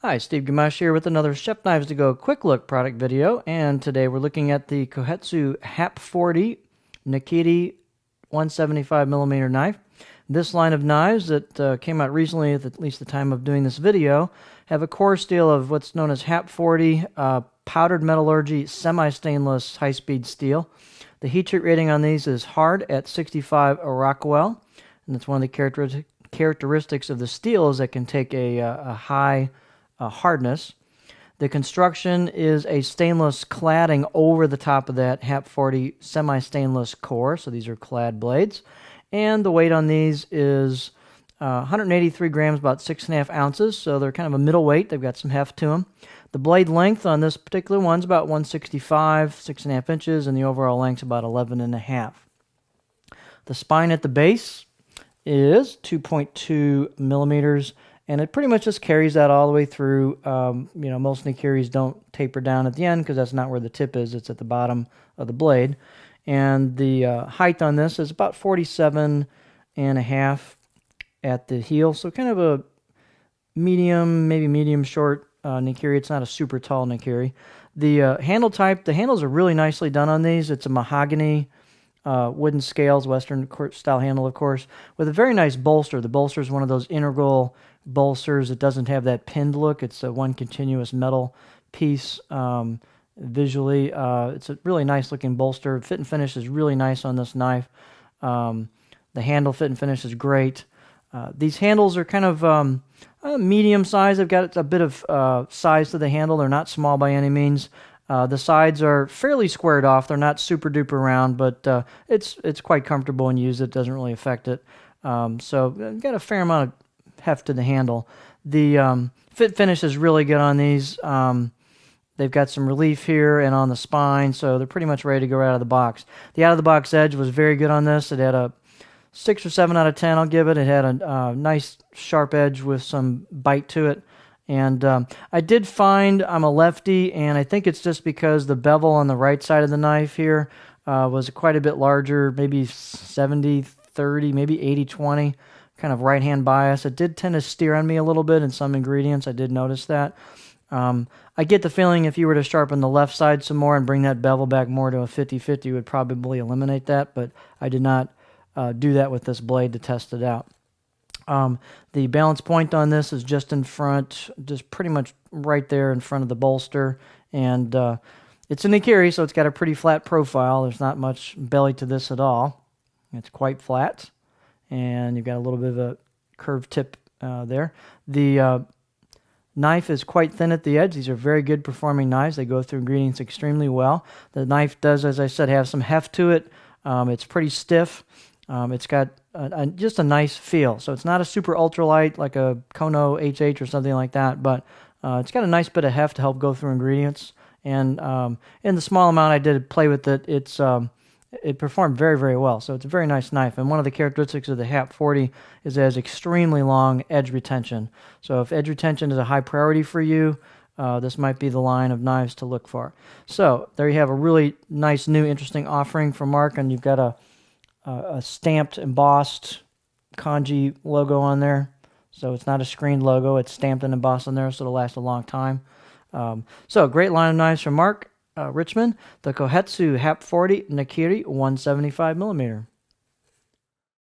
Hi, Steve Gamache here with another Chef Knives to Go quick look product video, and today we're looking at the Kohetsu HAP40 Nakiri 175mm knife. This line of knives that came out recently, at least the time of doing this video, have a core steel of what's known as HAP40 powdered metallurgy semi-stainless high-speed steel. The heat treat rating on these is hard at 65 Rockwell, and that's one of the characteristics of the steel is that it can take a high hardness. The construction is a stainless cladding over the top of that HAP40 semi-stainless core, so these are clad blades. And the weight on these is 183 grams, about 6.5 ounces, so they're kind of a middle weight. They've got some heft to them. The blade length on this particular one's about 165, 6.5 inches, and the overall length's about 11.5. The spine at the base is 2.2 millimeters, and it pretty much just carries that all the way through. Most Nakiris don't taper down at the end because that's not where the tip is. It's at the bottom of the blade. And the height on this is about 47.5 at the heel. So kind of a medium, maybe medium short Nakiri. It's not a super tall Nakiri. The handle type, the handles are really nicely done on these. It's a mahogany wooden scales, Western style handle, of course, with a very nice bolster. The bolster is one of those integral bolsters. It doesn't have that pinned look. It's a one continuous metal piece. Visually, it's a really nice looking bolster. Fit and finish is really nice on this knife. The handle fit and finish is great. These handles are kind of medium size. They've got a bit of size to the handle. They're not small by any means. The sides are fairly squared off. They're not super duper round, but it's quite comfortable when you use it. It doesn't really affect it. So got a fair amount of heft to the handle. The fit finish is really good on these. They've got some relief here and on the spine, so they're pretty much ready to go right out of the box. The out-of-the-box edge was very good on this. It had a 6 or 7 out of 10, I'll give it. It had a nice sharp edge with some bite to it. And I did find I'm a lefty, and I think it's just because the bevel on the right side of the knife here was quite a bit larger, maybe 70-30, maybe 80-20, kind of right-hand bias. It did tend to steer on me a little bit in some ingredients. I did notice that. I get the feeling if you were to sharpen the left side some more and bring that bevel back more to a 50-50, you would probably eliminate that, but I did not do that with this blade to test it out. The balance point on this is just in front, just pretty much right there in front of the bolster, and it's a Nakiri, so it's got a pretty flat profile. There's not much belly to this at all. It's quite flat, and you've got a little bit of a curved tip there. The knife is quite thin at the edge. These are very good performing knives. They go through ingredients extremely well. The knife does, as I said, have some heft to it. It's pretty stiff. It's got just a nice feel. So it's not a super ultralight like a Kono HH or something like that, but it's got a nice bit of heft to help go through ingredients. And in the small amount I did play with it, it performed very, very well. So it's a very nice knife. And one of the characteristics of the HAP40 is it has extremely long edge retention. So if edge retention is a high priority for you, this might be the line of knives to look for. So there you have a really nice, new, interesting offering from Mark, and you've got a stamped, embossed kanji logo on there. So it's not a screened logo. It's stamped and embossed on there, so it'll last a long time. So great line of knives from Mark Richmond, the Kohetsu HAP40 Nakiri 175mm.